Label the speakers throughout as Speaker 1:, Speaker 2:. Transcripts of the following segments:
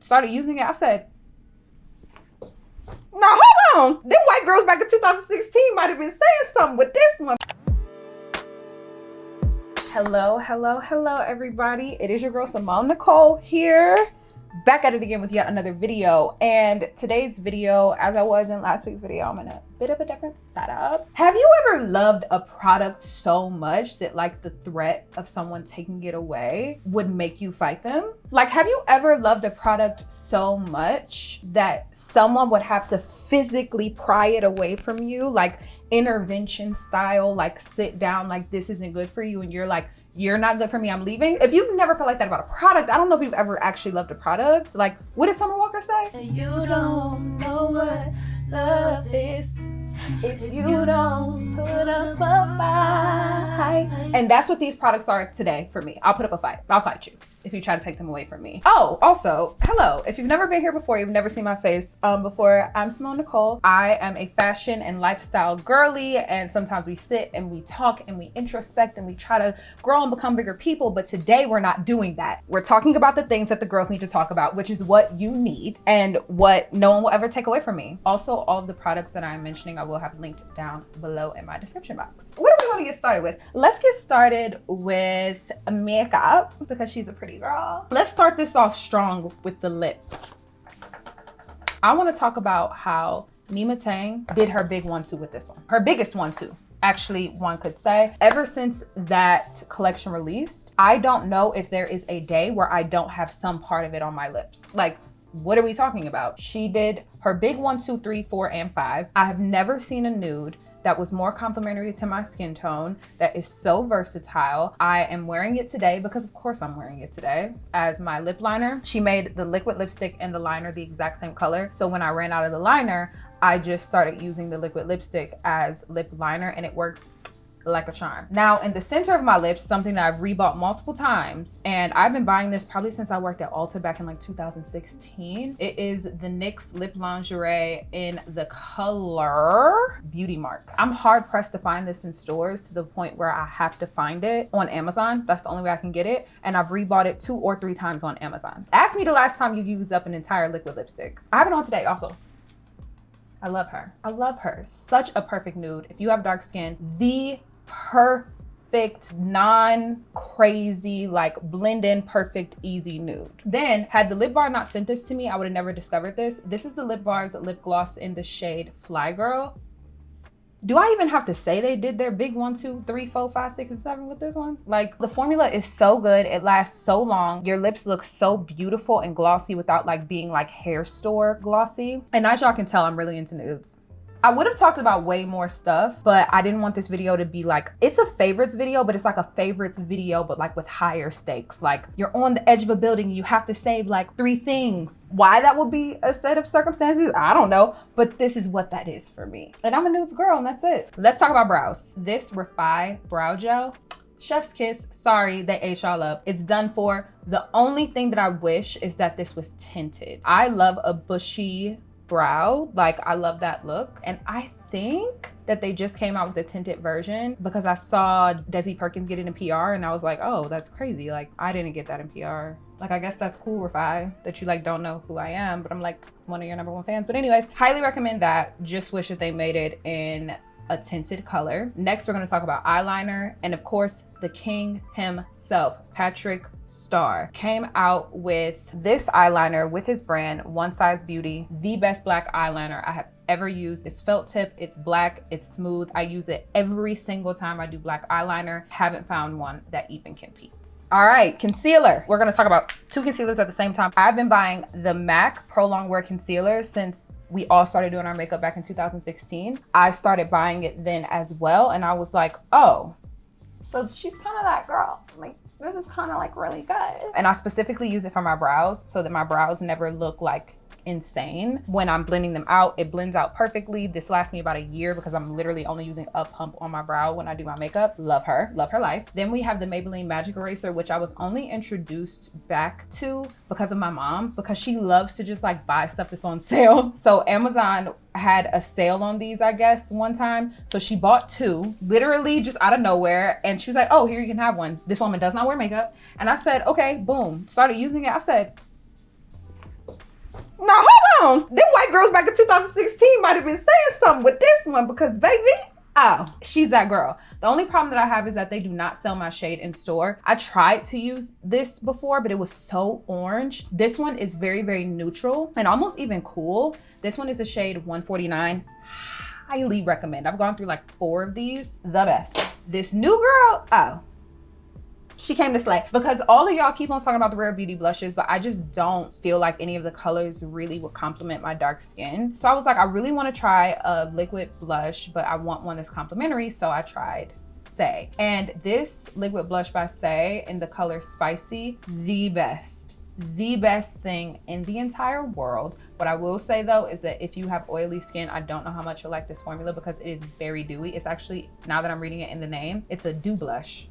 Speaker 1: started using it, I said, now hold on. Them white girls back in 2016 might have been saying something with this one. Hello, hello, hello, everybody. It is your girl, Simone Nicole here. Back at it again with yet another video. And today's video, as I was in last week's video, I'm in a bit of a different setup. Have you ever loved a product so much that like the threat of someone taking it away would make you fight them? Like, have you ever loved a product so much that someone would have to physically pry it away from you? Like intervention style, like sit down, like this isn't good for you. And you're like, you're not good for me, I'm leaving. If you've never felt like that about a product, I don't know if you've ever actually loved a product. Like, what did Summer Walker say? You don't know what love is if you don't put up a fight. And that's what these products are today for me. I'll put up a fight. I'll fight you if you try to take them away from me. Oh, also, hello. If you've never been here before, you've never seen my face before, I'm Simone Nicole. I am a fashion and lifestyle girly, and sometimes we sit and we talk and we introspect and we try to grow and become bigger people, but today we're not doing that. We're talking about the things that the girls need to talk about, which is what you need and what no one will ever take away from me. Also, all of the products that I'm mentioning, I will have linked down below in my description box. What do we want to get started with? Let's get started with makeup because she's a pretty girl. Let's start this off strong with the lip. I want to talk about how Nima Tang did her big 1-2 with this one. Her biggest 1-2. Actually, one could say. Ever since that collection released, I don't know if there is a day where I don't have some part of it on my lips. Like, what are we talking about? She did her big 1, 2, 3, 4, and 5. I have never seen a nude that was more complimentary to my skin tone, that is so versatile. I am wearing it today because of course I'm wearing it today as my lip liner. She made the liquid lipstick and the liner the exact same color. So when I ran out of the liner, I just started using the liquid lipstick as lip liner and it works like a charm. Now in the center of my lips, something that I've rebought multiple times, and I've been buying this probably since I worked at Ulta back in like 2016. It is the NYX Lip Lingerie in the color Beauty Mark. I'm hard pressed to find this in stores to the point where I have to find it on Amazon. That's the only way I can get it. And I've rebought it 2 or 3 times on Amazon. Ask me the last time you used up an entire liquid lipstick. I have it on today also. I love her. I love her. Such a perfect nude. If you have dark skin, the perfect, non-crazy, like blend in perfect, easy nude. Then had the Lip Bar not sent this to me, I would have never discovered this. This is the Lip Bar's lip gloss in the shade Fly Girl. Do I even have to say they did their big 1, 2, 3, 4, 5, 6, and 7 with this one? Like, the formula is so good. It lasts so long. Your lips look so beautiful and glossy without like being like hair store glossy. And as y'all can tell, I'm really into nudes. I would have talked about way more stuff, but I didn't want this video to be like, it's a favorites video, but it's like a favorites video, but like with higher stakes. Like you're on the edge of a building and you have to save like 3 things. Why that would be a set of circumstances, I don't know, but this is what that is for me. And I'm a nudes girl and that's it. Let's talk about brows. This Refi brow gel, chef's kiss. Sorry, they ate y'all up. It's done for. The only thing that I wish is that this was tinted. I love a bushy brow, like I love that look, and I think that they just came out with a tinted version because I saw Desi Perkins get it in PR and I was like, oh, that's crazy. Like I didn't get that in PR. Like I guess that's cool, Refi, that you like don't know who I am, but I'm like one of your #1 fans. But anyways, highly recommend that. Just wish that they made it in a tinted color. Next, we're gonna talk about eyeliner, and of course, the king himself, Patrick Starr, came out with this eyeliner with his brand, One Size Beauty, the best black eyeliner I have ever used. It's felt tip, it's black, it's smooth. I use it every single time I do black eyeliner. Haven't found one that even competes. All right, concealer. We're gonna talk about 2 concealers at the same time. I've been buying the MAC Pro Longwear Concealer since we all started doing our makeup back in 2016. I started buying it then as well, and I was like, oh, so she's kind of that girl. Like, this is kind of like really good. And I specifically use it for my brows so that my brows never look like insane. When I'm blending them out, it blends out perfectly. This lasts me about a year because I'm literally only using a pump on my brow when I do my makeup. Love her life. Then we have the Maybelline Magic Eraser, which I was only introduced back to because of my mom, because she loves to just like buy stuff that's on sale. So Amazon had a sale on these, I guess, one time. So she bought 2, literally just out of nowhere. And she was like, oh, here, you can have one. This woman does not wear makeup. And I said, okay, boom, started using it. I said, down. Them white girls back in 2016 might have been saying something with this one because baby, oh, she's that girl. The only problem that I have is that they do not sell my shade in store. I tried to use this before, but it was so orange. This one is very, very neutral and almost even cool. This one is a shade 149. Highly recommend. I've gone through like 4 of these. The best. This new girl, oh, she came to slay, because all of y'all keep on talking about the Rare Beauty blushes, but I just don't feel like any of the colors really would complement my dark skin. So I was like, I really want to try a liquid blush, but I want one that's complimentary. So I tried Say. And this liquid blush by Say in the color Spicy, the best thing in the entire world. What I will say though is that if you have oily skin, I don't know how much you'll like this formula because it is very dewy. It's actually, now that I'm reading it in the name, it's a dew blush.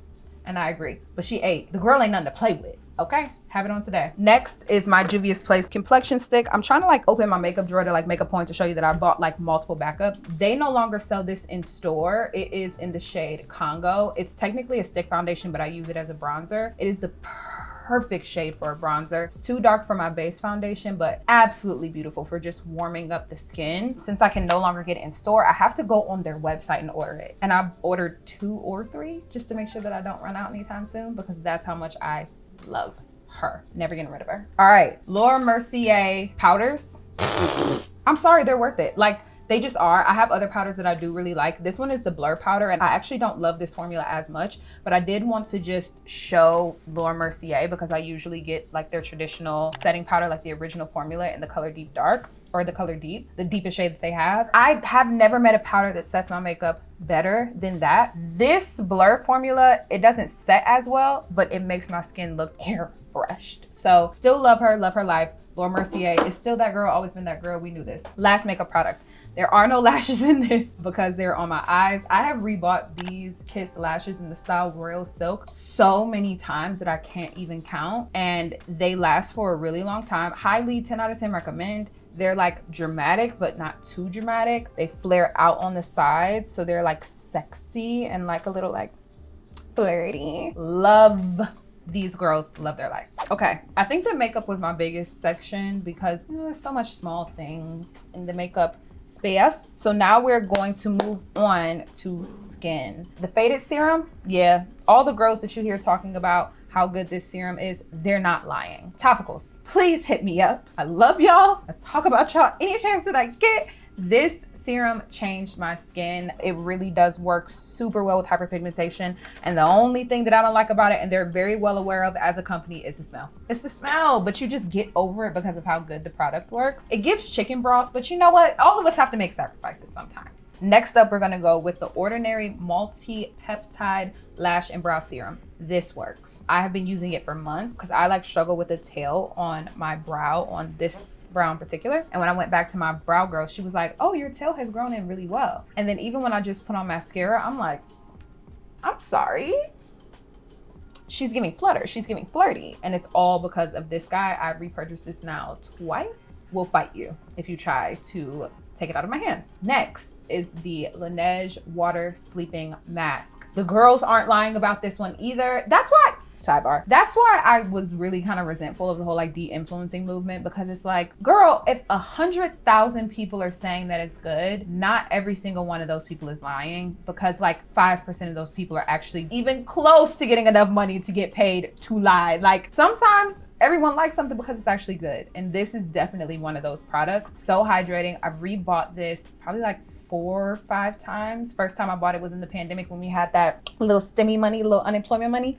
Speaker 1: And I agree, but she ate. The girl ain't nothing to play with, okay? Have it on today. Next is my Juvia's Place complexion stick. I'm trying to like open my makeup drawer to like make a point to show you that I bought like multiple backups. They no longer sell this in store. It is in the shade Congo. It's technically a stick foundation, but I use it as a bronzer. It is the perfect shade for a bronzer. It's too dark for my base foundation, but absolutely beautiful for just warming up the skin. Since I can no longer get it in store, I have to go on their website and order it. And I've ordered 2 or 3 just to make sure that I don't run out anytime soon, because that's how much I love her. Never getting rid of her. All right, Laura Mercier powders. I'm sorry, they're worth it. Like, they just are. I have other powders that I do really like. This one is the Blur powder, and I actually don't love this formula as much, but I did want to just show Laura Mercier because I usually get like their traditional setting powder, like the original formula in the color Deep Dark, or the color Deep, the deepest shade that they have. I have never met a powder that sets my makeup better than that. This Blur formula, it doesn't set as well, but it makes my skin look airbrushed. So still love her life. Laura Mercier is still that girl, always been that girl. We knew this. Last makeup product. There are no lashes in this because they're on my eyes. I have rebought these Kiss lashes in the style Royal Silk so many times that I can't even count, and they last for a really long time. Highly 10 out of 10 recommend. They're like dramatic, but not too dramatic. They flare out on the sides, so they're like sexy and like a little like flirty. Love these girls, love their life. Okay, I think that makeup was my biggest section because there's so much small things in the makeup space. So now we're going to move on to skin. The faded serum, yeah, all the girls that you hear talking about how good this serum is, they're not lying. Topicals, please hit me up. I love y'all. Let's talk about y'all any chance that I get. This serum changed my skin. It really does work super well with hyperpigmentation. And the only thing that I don't like about it, and they're very well aware of as a company, is the smell. It's the smell, but you just get over it because of how good the product works. It gives chicken broth, but you know what? All of us have to make sacrifices sometimes. Next up, we're gonna go with the Ordinary Multi-Peptide Lash and Brow Serum. This works. I have been using it for months because I like struggle with the tail on my brow, on this brow in particular. And when I went back to my brow girl, she was like, oh, your tail has grown in really well. And then even when I just put on mascara, I'm like, I'm sorry. She's giving flutter, she's giving flirty. And it's all because of this guy. I've repurchased this now twice. Will fight you if you try to take it out of my hands. Next is the Laneige Water Sleeping Mask. The girls aren't lying about this one either. That's why, sidebar, that's why I was really kind of resentful of the whole like de-influencing movement, because it's like, girl, if 100,000 people are saying that it's good, not every single one of those people is lying, because like 5% of those people are actually even close to getting enough money to get paid to lie. Like sometimes everyone likes something because it's actually good. And this is definitely one of those products. So hydrating. I've rebought this probably like 4 or 5 times. First time I bought it was in the pandemic when we had that little stimmy money, little unemployment money.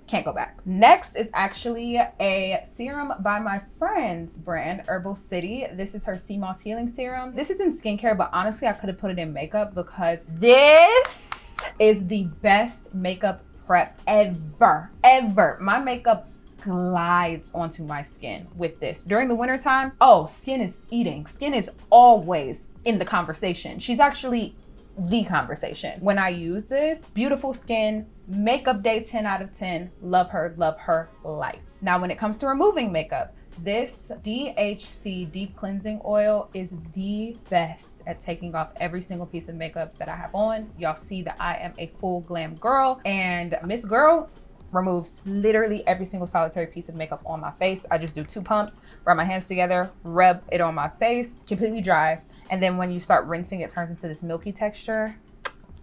Speaker 1: Can't go back. Next is actually a serum by my friend's brand, Herbal City. This is her Sea Moss Healing Serum. This is in skincare, but honestly, I could have put it in makeup because this is the best makeup prep ever, ever. My makeup glides onto my skin with this. During the winter time, oh, skin is eating. Skin is always in the conversation. She's actually the conversation. When I use this, beautiful skin, makeup day 10 out of 10, love her life. Now, when it comes to removing makeup, this DHC Deep Cleansing Oil is the best at taking off every single piece of makeup that I have on. Y'all see that I am a full glam girl, and Miss Girl, removes literally every single solitary piece of makeup on my face. I just do 2 pumps, rub my hands together, rub it on my face, completely dry. And then when you start rinsing, it turns into this milky texture.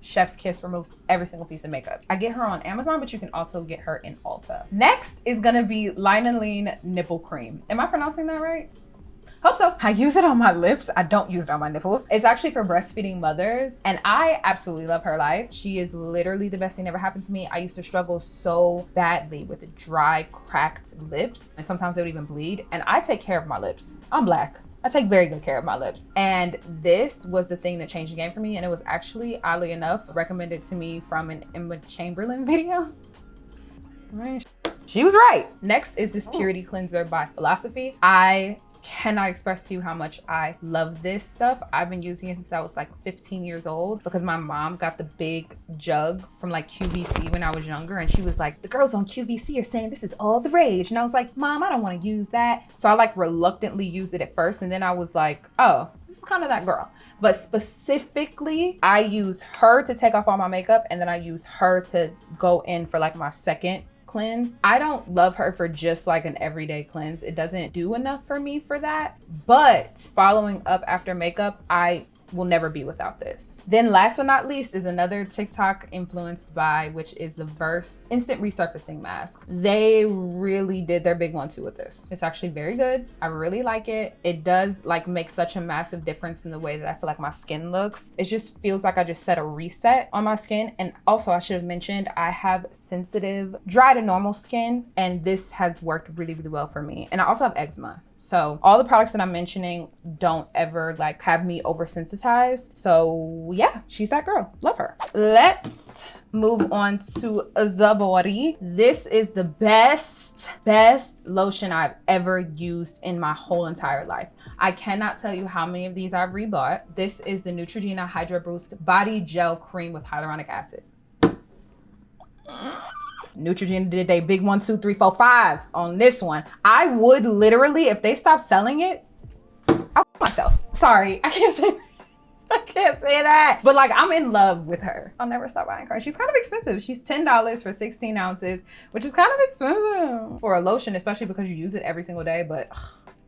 Speaker 1: Chef's kiss, removes every single piece of makeup. I get her on Amazon, but you can also get her in Ulta. Next is gonna be Lanolin Nipple Cream. Am I pronouncing that right? Hope so. I use it on my lips. I don't use it on my nipples. It's actually for breastfeeding mothers, and I absolutely love her life. She is literally the best thing that ever happened to me. I used to struggle so badly with dry, cracked lips, and sometimes they would even bleed, and I take care of my lips. I'm Black. I take very good care of my lips. And this was the thing that changed the game for me, and it was actually, oddly enough, recommended to me from an Emma Chamberlain video. Right. She was right. Next is this Purity Cleanser by Philosophy. I cannot express to you how much I love this stuff. I've been using it since I was like 15 years old because my mom got the big jugs from like QVC when I was younger, and she was like, the girls on QVC are saying this is all the rage. And I was like, Mom, I don't want to use that. So I like reluctantly used it at first, and then I was like, oh, this is kind of that girl. But specifically, I use her to take off all my makeup, and then I use her to go in for like my second cleanse. I don't love her for just like an everyday cleanse. It doesn't do enough for me for that. But following up after makeup, I will never be without this. Then last but not least is another TikTok influenced by, which is the Burst Instant Resurfacing Mask. They really did their big one too with this. It's actually very good. I really like it. It does like make such a massive difference in the way that I feel like my skin looks. It just feels like I just set a reset on my skin. And also I should have mentioned, I have sensitive dry to normal skin, and this has worked really, really well for me. And I also have eczema. So all the products that I'm mentioning don't ever like have me oversensitized. So yeah, she's that girl. Love her. Let's move on to the body. This is the best lotion I've ever used in my whole entire life. I cannot tell you how many of these I've rebought. This is the Neutrogena Hydra Boost Body Gel Cream with hyaluronic acid. Neutrogena did a big 1, 2, 3, 4, 5 on this one. I would literally, if they stopped selling it, I'll myself. Sorry, I can't say that. But like, I'm in love with her. I'll never stop buying her. She's kind of expensive. She's $10 for 16 ounces, which is kind of expensive for a lotion, especially because you use it every single day. But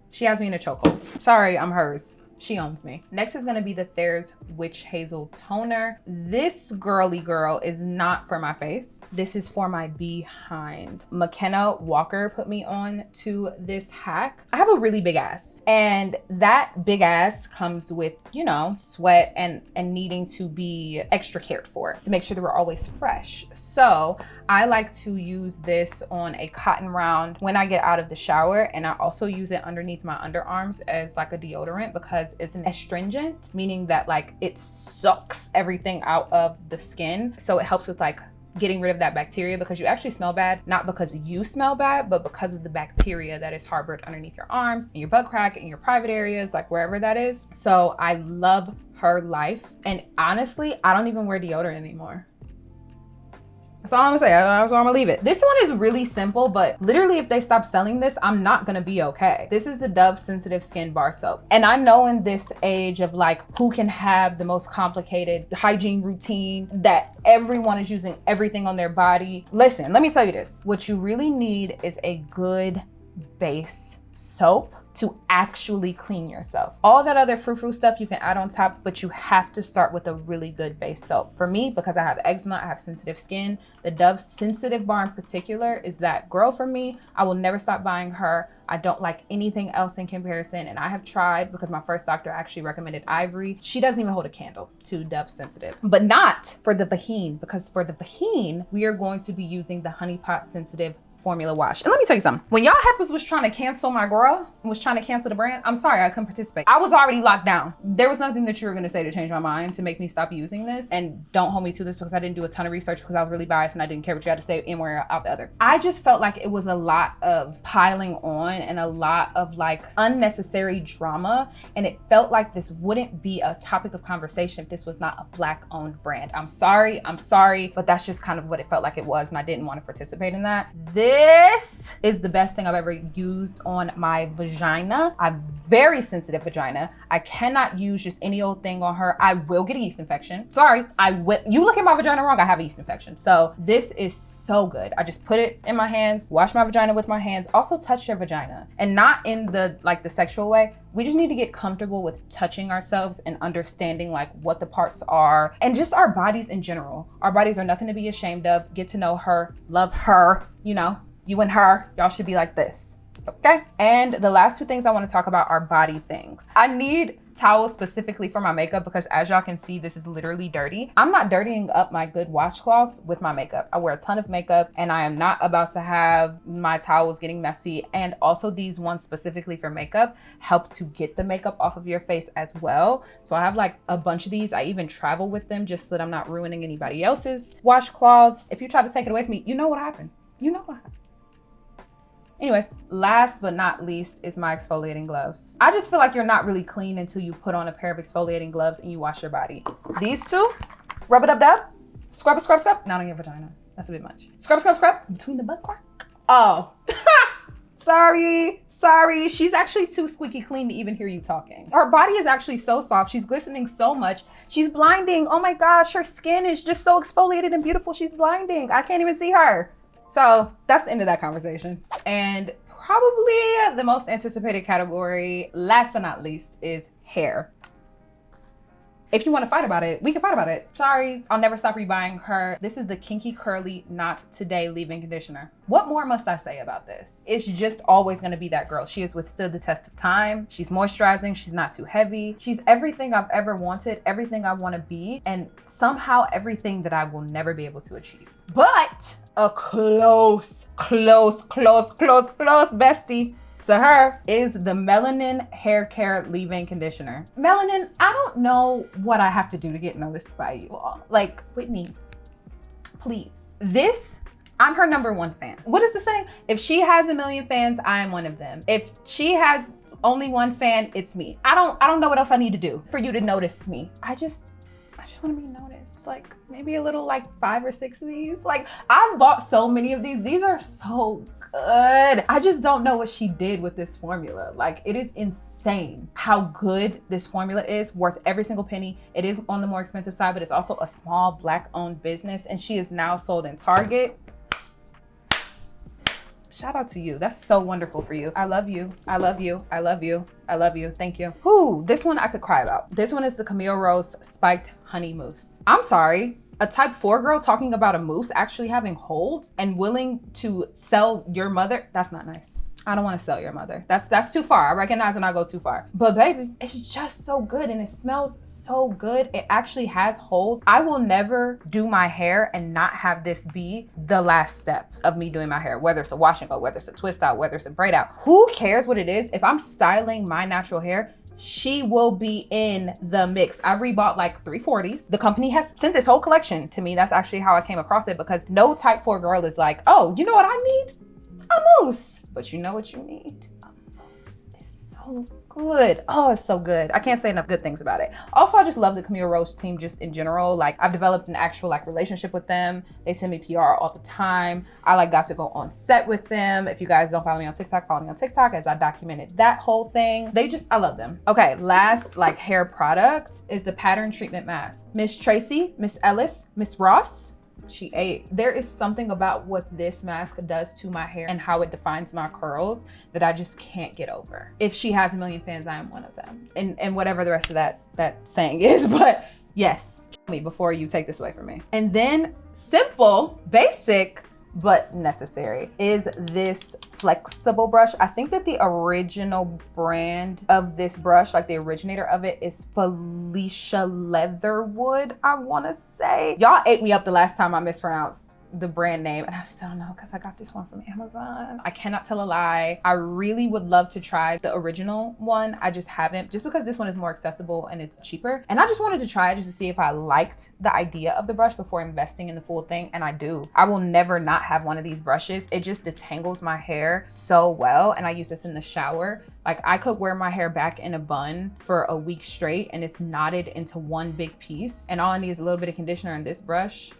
Speaker 1: she has me in a chokehold. Sorry, I'm hers. She owns me. Next is gonna be the Thayer's Witch Hazel Toner. This girly girl is not for my face. This is for my behind. McKenna Walker put me on to this hack. I have a really big ass, and that big ass comes with, you know, sweat and needing to be extra cared for to make sure that we're always fresh. So I like to use this on a cotton round when I get out of the shower, and I also use it underneath my underarms as like a deodorant because it's an astringent, meaning that like it sucks everything out of the skin. So it helps with like getting rid of that bacteria, because you actually smell bad, not because you smell bad, but because of the bacteria that is harbored underneath your arms and your butt crack and your private areas, like wherever that is. So I love her life. And honestly, I don't even wear deodorant anymore. That's all I'm gonna say. That's where I'm gonna leave it. This one is really simple, but literally if they stop selling this, I'm not gonna be okay. This is the Dove Sensitive Skin Bar Soap. And I know in this age of like who can have the most complicated hygiene routine, that everyone is using everything on their body. Listen, let me tell you this. What you really need is a good base soap to actually clean yourself. All that other frou-frou stuff you can add on top, but you have to start with a really good base soap. For me, because I have eczema, I have sensitive skin, the Dove Sensitive Bar in particular is that girl for me. I will never stop buying her. I don't like anything else in comparison, and I have tried, because my first doctor actually recommended Ivory. She doesn't even hold a candle to Dove Sensitive, but not for the Bahine, because for the Bahine, we are going to be using the Honey Pot Sensitive Formula Wash. And let me tell you something. When y'all heifers was trying to cancel my girl, was trying to cancel the brand, I'm sorry, I couldn't participate. I was already locked down. There was nothing that you were gonna say to change my mind to make me stop using this. And don't hold me to this, because I didn't do a ton of research, because I was really biased and I didn't care what you had to say in or out the other. I just felt like it was a lot of piling on and a lot of like unnecessary drama. And it felt like this wouldn't be a topic of conversation if this was not a Black owned brand. I'm sorry, but that's just kind of what it felt like it was. And I didn't want to participate in that. This is the best thing I've ever used on my vagina. vagina. I have very sensitive vagina. I cannot use just any old thing on her. I will get a yeast infection. Sorry, I will. You look at my vagina wrong, I have a yeast infection. So this is so good. I just put it in my hands, wash my vagina with my hands, also touch your vagina. And not in the sexual way. We just need to get comfortable with touching ourselves and understanding like what the parts are and just our bodies in general. Our bodies are nothing to be ashamed of. Get to know her, love her, you know, you and her, y'all should be like this. Okay. And the last two things I want to talk about are body things. I need towels specifically for my makeup because as y'all can see, this is literally dirty. I'm not dirtying up my good washcloths with my makeup. I wear a ton of makeup and I am not about to have my towels getting messy. And also these ones specifically for makeup help to get the makeup off of your face as well. So I have like a bunch of these. I even travel with them just so that I'm not ruining anybody else's washcloths. If you try to take it away from me, you know what happened. You know what happened. Anyways, last but not least is my exfoliating gloves. I just feel like you're not really clean until you put on a pair of exfoliating gloves and you wash your body. These two, rub it up, dub, scrub, scrub, scrub. Not on your vagina. That's a bit much. Scrub, scrub, scrub between the butt crack. Oh, sorry. She's actually too squeaky clean to even hear you talking. Her body is actually so soft. She's glistening so much. She's blinding. Oh my gosh, her skin is just so exfoliated and beautiful. She's blinding. I can't even see her. So that's the end of that conversation. And probably the most anticipated category, last but not least, is hair. If you want to fight about it, we can fight about it. Sorry, I'll never stop rebuying her. This is the Kinky Curly Not Today leave-in conditioner. What more must I say about this? It's just always going to be that girl. She has withstood the test of time. She's moisturizing. She's not too heavy. She's everything I've ever wanted, everything I want to be, and somehow everything that I will never be able to achieve. But a close bestie to her is the Melanin Hair Care Leave-In Conditioner. Melanin, I don't know what I have to do to get noticed by you all. Like, Whitney, please. This, I'm her #1 fan. What is the saying? If she has 1 million fans, I am one of them. If she has only 1 fan, it's me. I don't know what else I need to do for you to notice me. I just want to be noticed. Like maybe a little, like 5 or 6 of these. Like I've bought so many of these. These are so good. I just don't know what she did with this formula. Like it is insane how good this formula is, worth every single penny. It is on the more expensive side, but it's also a small Black owned business and she is now sold in Target. Shout out to you. That's so wonderful for you. I love you. I love you. I love you. I love you. Thank you. Whew, this one I could cry about. This one is the Camille Rose Spiked Honey Mousse. I'm sorry. A type 4 girl talking about a mousse actually having hold and willing to sell your mother. That's not nice. I don't want to sell your mother. That's too far. I recognize when I go too far. But baby, it's just so good and it smells so good. It actually has hold. I will never do my hair and not have this be the last step of me doing my hair, whether it's a wash and go, whether it's a twist out, whether it's a braid out. Who cares what it is? If I'm styling my natural hair, she will be in the mix. I rebought like 340s. The company has sent this whole collection to me. That's actually how I came across it because no type 4 girl is like, oh, you know what I need? A mousse. But you know what you need? A mousse. It's so good. Oh, it's so good. I can't say enough good things about it. Also, I just love the Camille Rose team just in general. Like I've developed an actual like relationship with them. They send me PR all the time. I like got to go on set with them. If you guys don't follow me on TikTok, follow me on TikTok as I documented that whole thing. I love them. Okay, last like hair product is the Pattern Treatment Mask. Miss Tracy, Miss Ellis, Miss Ross, she ate. There is something about what this mask does to my hair and how it defines my curls that I just can't get over. If she has 1 million fans, I am one of them. And whatever the rest of that saying is, but yes, kill me before you take this away from me. And then simple, basic, but necessary is this flexible brush. I think that the original brand of this brush, like the originator of it, is Felicia Leatherwood, I want to say. Y'all ate me up the last time I mispronounced the brand name and I still know because I got this one from Amazon. I cannot tell a lie. I really would love to try the original one. I just haven't, just because this one is more accessible and it's cheaper. And I just wanted to try it just to see if I liked the idea of the brush before investing in the full thing, and I do. I will never not have one of these brushes. It just detangles my hair so well, and I use this in the shower. Like I could wear my hair back in a bun for a week straight and it's knotted into one big piece, and all I need is a little bit of conditioner and this brush.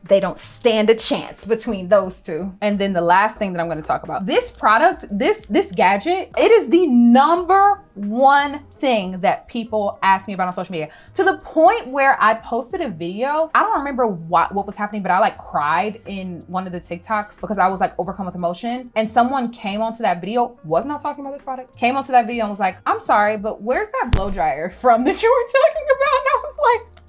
Speaker 1: They don't stand a chance between those two. And then the last thing that I'm going to talk about, this product, this gadget, it is the #1 thing that people ask me about on social media, to the point where I posted a video. I don't remember what was happening, but I like cried in one of the TikToks because I was like overcome with emotion. And someone came onto that video, was not talking about this product, came onto that video and was like, I'm sorry, but where's that blow dryer from that you were talking about? And I was like,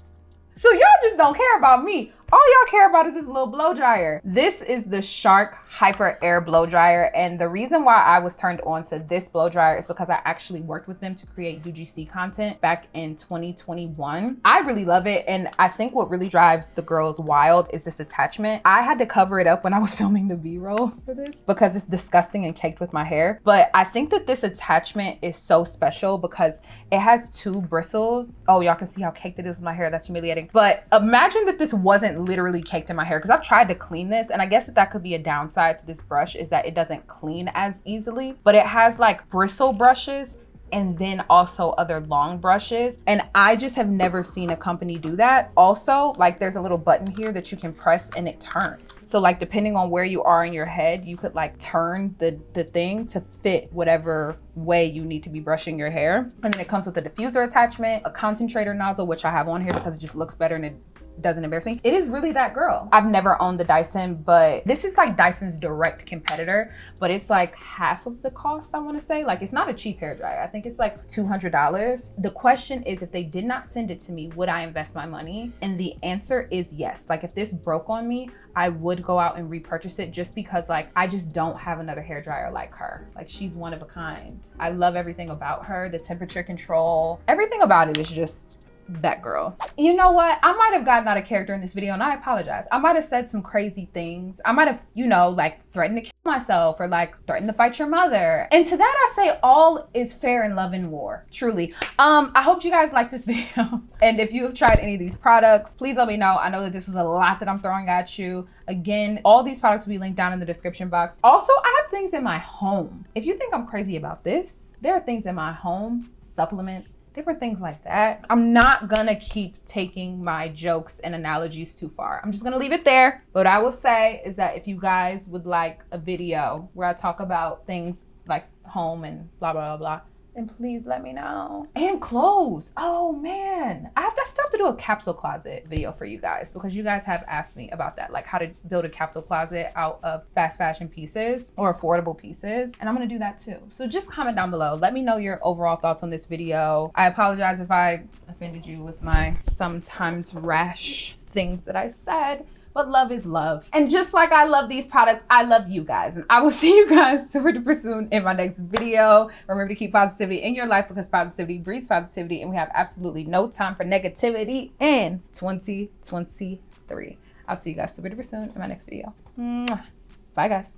Speaker 1: so y'all just don't care about me. All y'all care about is this little blow dryer. This is the Shark Hyper Air blow dryer. And the reason why I was turned on to this blow dryer is because I actually worked with them to create UGC content back in 2021. I really love it. And I think what really drives the girls wild is this attachment. I had to cover it up when I was filming the B-roll for this because it's disgusting and caked with my hair. But I think that this attachment is so special because it has 2 bristles. Oh, y'all can see how caked it is with my hair. That's humiliating. But imagine that this wasn't literally caked in my hair, because I've tried to clean this, and I guess that could be a downside to this brush, is that it doesn't clean as easily. But it has like bristle brushes and then also other long brushes, and I just have never seen a company do that. Also, like, there's a little button here that you can press and it turns. So like, depending on where you are in your head, you could like turn the thing to fit whatever way you need to be brushing your hair. And then it comes with a diffuser attachment, a concentrator nozzle, which I have on here because it just looks better and it doesn't embarrass me. It is really that girl. I've never owned the Dyson, but this is like Dyson's direct competitor, but it's like half of the cost, I want to say. Like, it's not a cheap hairdryer. I think it's like $200. The question is, if they did not send it to me, would I invest my money? And the answer is yes. Like, if this broke on me, I would go out and repurchase it, just because like, I just don't have another hairdryer like her. Like, she's one of a kind. I love everything about her, the temperature control, everything about it is just that girl. You know what? I might have gotten out of character in this video, and I apologize. I might have said some crazy things. I might have, you know, like threatened to kill myself, or like threatened to fight your mother. And to that I say, all is fair in love and war, truly. I hope you guys like this video. And if you have tried any of these products, please let me know. I know that this was a lot that I'm throwing at you. Again, all these products will be linked down in the description box. Also, I have things in my home. If you think I'm crazy about this, there are things in my home, supplements, different things like that. I'm not gonna keep taking my jokes and analogies too far. I'm just gonna leave it there. But what I will say is that if you guys would like a video where I talk about things like home and blah, blah, blah, blah, then please let me know. And clothes. Oh man, I still have to do a capsule closet video for you guys, because you guys have asked me about that, like how to build a capsule closet out of fast fashion pieces or affordable pieces. And I'm gonna do that too. So just comment down below. Let me know your overall thoughts on this video. I apologize if I offended you with my sometimes rash things that I said. But love is love. And just like I love these products, I love you guys. And I will see you guys super duper soon in my next video. Remember to keep positivity in your life, because positivity breeds positivity, and we have absolutely no time for negativity in 2023. I'll see you guys super duper soon in my next video. Mwah. Bye guys.